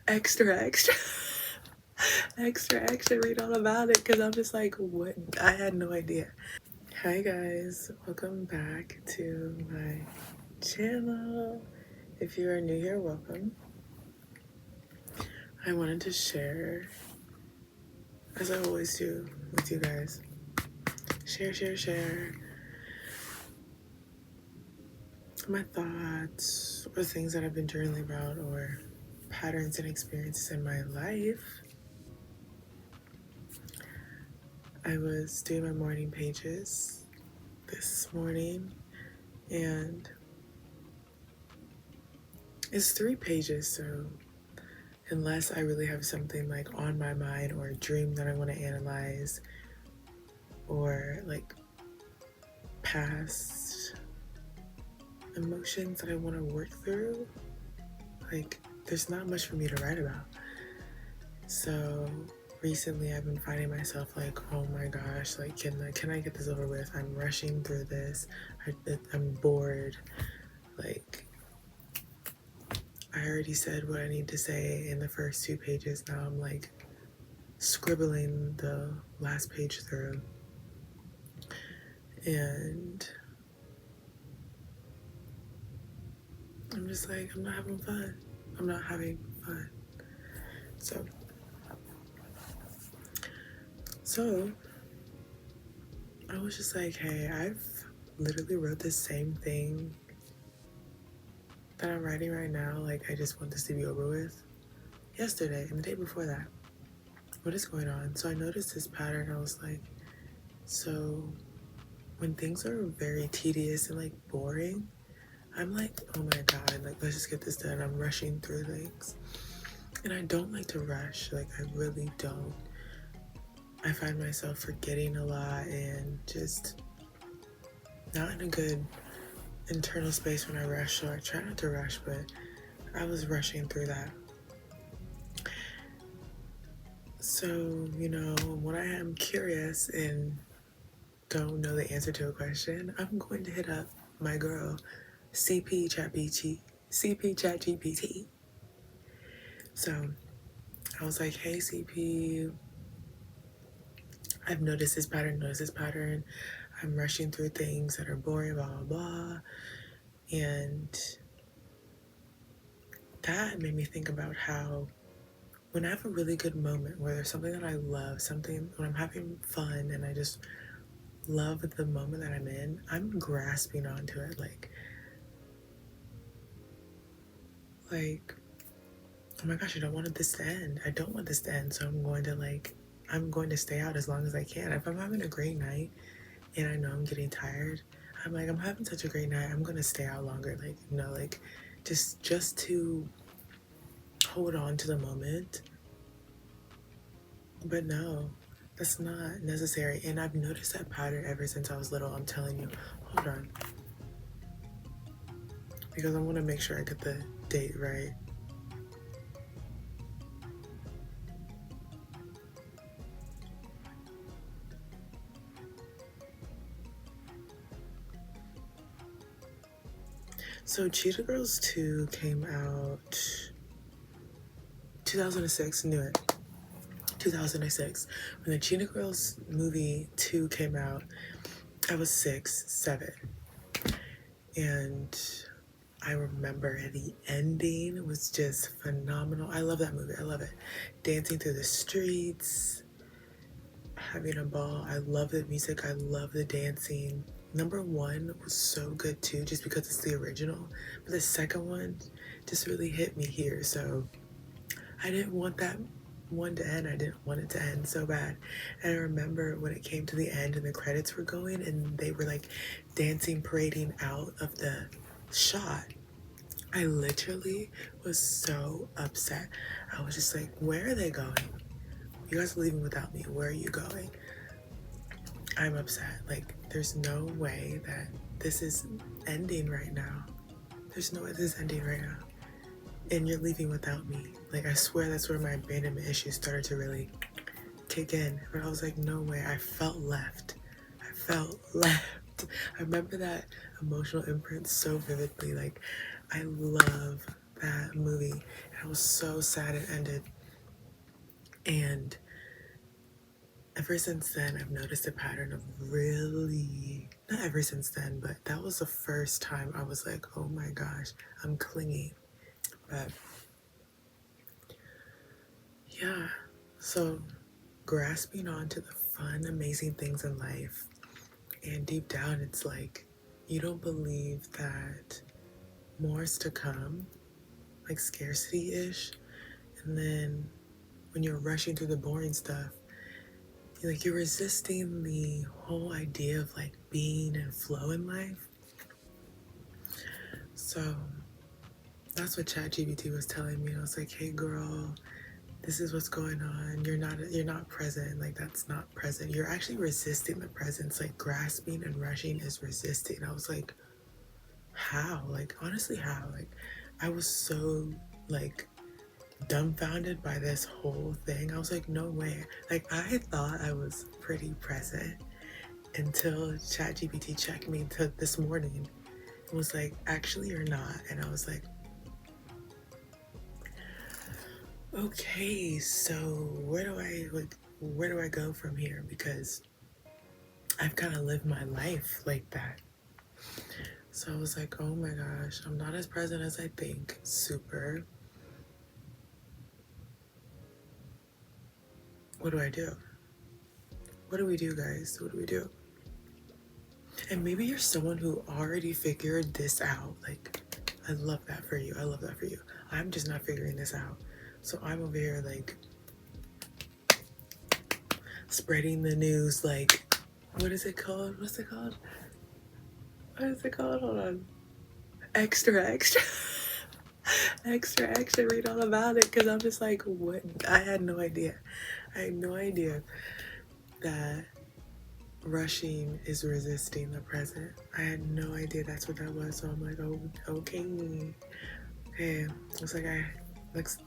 extra, extra, extra, read all about it because I'm just like, what? I had no idea. Hi guys, welcome back to my channel. If you are new here, welcome. I wanted to share, as I always do with you guys, share my thoughts or things that I've been journaling about or patterns and experiences in my life. I was doing my morning pages this morning and it's 3 pages, so unless I really have something like on my mind or a dream that I want to analyze or like past emotions that I want to work through, like there's not much for me to write about. So recently I've been finding myself like, oh my gosh, like can I get this over with? I'm rushing through this. I'm bored. Like I already said what I need to say in the first 2 pages. Now I'm like scribbling the last page through. And I'm just like, I'm not having fun. I'm not having fun. So I was just like, hey, I've literally wrote the same thing that I'm writing right now. Like, I just want this to be over with. Yesterday and the day before that. What is going on? So I noticed this pattern. I was like, so when things are very tedious and like boring, I'm like, oh my God, like let's just get this done. I'm rushing through things. And I don't like to rush. Like I really don't. I find myself forgetting a lot and just not in a good internal space when I rush. So I try not to rush, but I was rushing through that. So, when I am curious and don't know the answer to a question, I'm going to hit up my girl, CP ChatGPT. So I was like, hey, CP, I've noticed this pattern. I'm rushing through things that are boring, blah, blah, blah. And that made me think about how when I have a really good moment where there's something that I love, something when I'm having fun and I just love the moment that I'm in, I'm grasping onto it like, oh my gosh, I don't want this to end. I don't want this to end. So I'm going to stay out as long as I can. If I'm having a great night and I know I'm getting tired, I'm like, I'm having such a great night. I'm going to stay out longer. Just to hold on to the moment. But no, that's not necessary. And I've noticed that pattern ever since I was little. I'm telling you, hold on. Because I want to make sure I get the date right. So Cheetah Girls 2 came out 2006, knew it. 2006. When the Cheetah Girls movie 2 came out, I was 6, 7. And I remember the ending was just phenomenal. I love that movie. I love it. Dancing through the streets, having a ball. I love the music. I love the dancing. Number 1 was so good too, just because it's the original. But the second one just really hit me here. So I didn't want that one to end. I didn't want it to end so bad. And I remember when it came to the end and the credits were going and they were like dancing, parading out of the shot. I literally was so upset. I was just like, where are they going? You guys are leaving without me. Where are you going? I'm upset. Like, there's no way that this is ending right now. There's no way this is ending right now. And you're leaving without me. Like, I swear that's where my abandonment issues started to really kick in. But I was like, no way. I felt left. I remember that emotional imprint so vividly. Like, I love that movie. And I was so sad it ended. And ever since then, I've noticed a pattern of really, not ever since then, but that was the first time I was like, oh my gosh, I'm clinging. But yeah, so grasping onto the fun, amazing things in life. And deep down, it's like you don't believe that more is to come, like scarcity ish. And then when you're rushing through the boring stuff, you're resisting the whole idea of like being and flow in life. So that's what ChatGPT was telling me. I was like, hey girl, this is what's going on. You're not present. Like that's not present. You're actually resisting the presence. Like grasping and rushing is resisting. I was like, how? Like honestly, how? Like I was so like dumbfounded by this whole thing. I was like, no way. Like I thought I was pretty present until ChatGPT checked me this morning. It was like, actually you're not. And I was like, okay, so where do I go from here? Because I've kind of lived my life like that. So I was like, oh my gosh, I'm not as present as I think. Super. What do I do? What do we do, guys? What do we do? And maybe you're someone who already figured this out. Like, I love that for you. I love that for you. I'm just not figuring this out. So I'm over here like spreading the news like, what is it called? What's it called? What is it called? Hold on. Extra, extra. Extra, extra. Read all about it because I'm just like, what? I had no idea. I had no idea that rushing is resisting the present. I had no idea that's what that was. So I'm like, oh, okay. Okay. It's like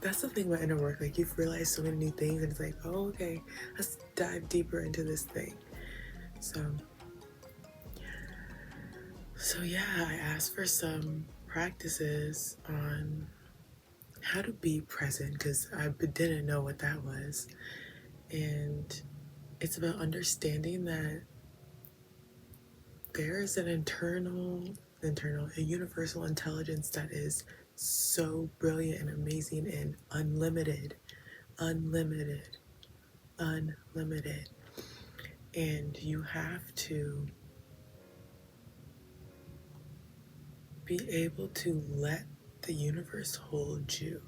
that's the thing about inner work. Like you've realized so many new things, and it's like, oh, okay. Let's dive deeper into this thing. So yeah, I asked for some practices on how to be present because I didn't know what that was. And it's about understanding that there is an a universal intelligence that is so brilliant and amazing and unlimited, unlimited, unlimited. And you have to be able to let the universe hold you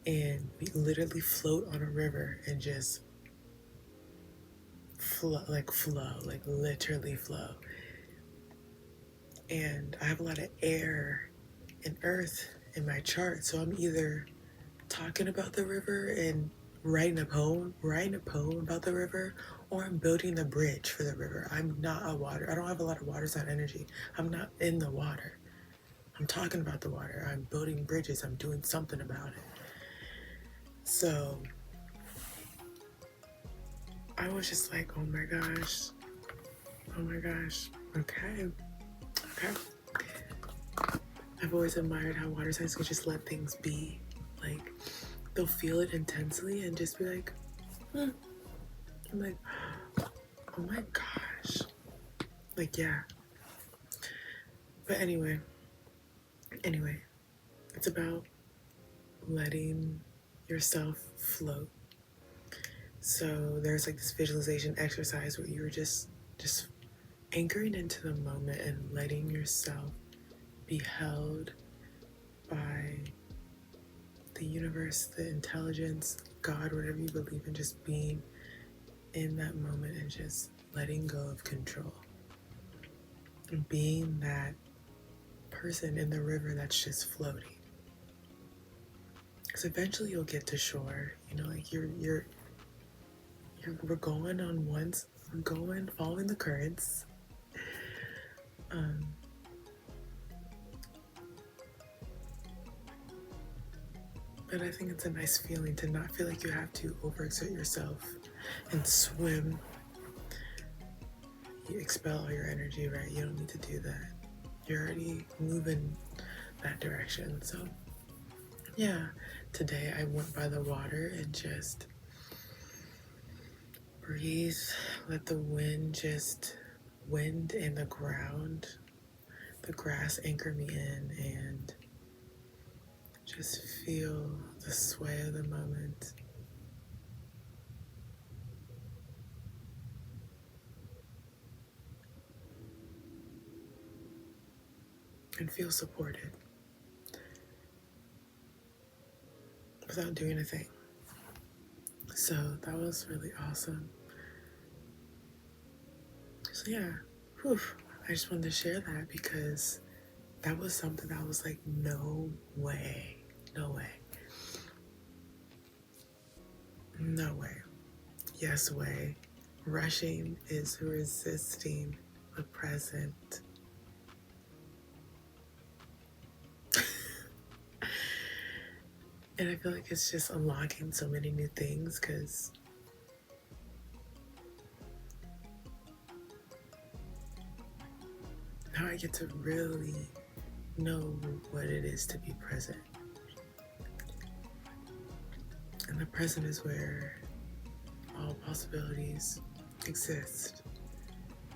and literally float on a river and just flow, like literally flow. And I have a lot of air and earth in my chart, so I'm either talking about the river and writing a poem about the river, or I'm building a bridge for the river. I'm not a water. I don't have a lot of water sign energy. I'm not in the water. I'm talking about the water. I'm building bridges. I'm doing something about it. So I was just like, oh my gosh. Oh my gosh. Okay. I've always admired how water signs can just let things be. Like, they'll feel it intensely and just be like, I'm like, oh my gosh. Like, yeah. But anyway, it's about letting yourself float. So there's like this visualization exercise where you're just anchoring into the moment and letting yourself be held by the universe, the intelligence, God, whatever you believe in, just being in that moment and just letting go of control. And being that person in the river that's just floating. Because eventually you'll get to shore. You know, like we're going following the currents. But I think it's a nice feeling to not feel like you have to overexert yourself and swim. You expel all your energy, right? You don't need to do that. You're already moving that direction. So yeah, today I went by the water and just breathe, let the wind just wind in the ground, the grass anchor me in, and just feel the sway of the moment. And feel supported without doing a thing. So that was really awesome. So yeah, whew, I just wanted to share that because that was something that was like, no way, no way, no way, yes way. Rushing is resisting the present. And I feel like it's just unlocking so many new things because now I get to really know what it is to be present. And the present is where all possibilities exist.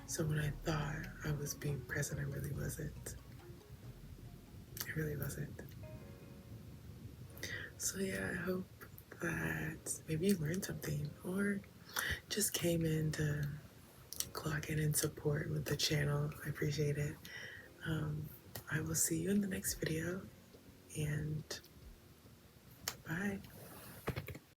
So when I thought I was being present, I really wasn't. I really wasn't. So yeah, I hope that maybe you learned something or just came in to clock in and support with the channel. I appreciate it. Um, I will see you in the next video, and bye.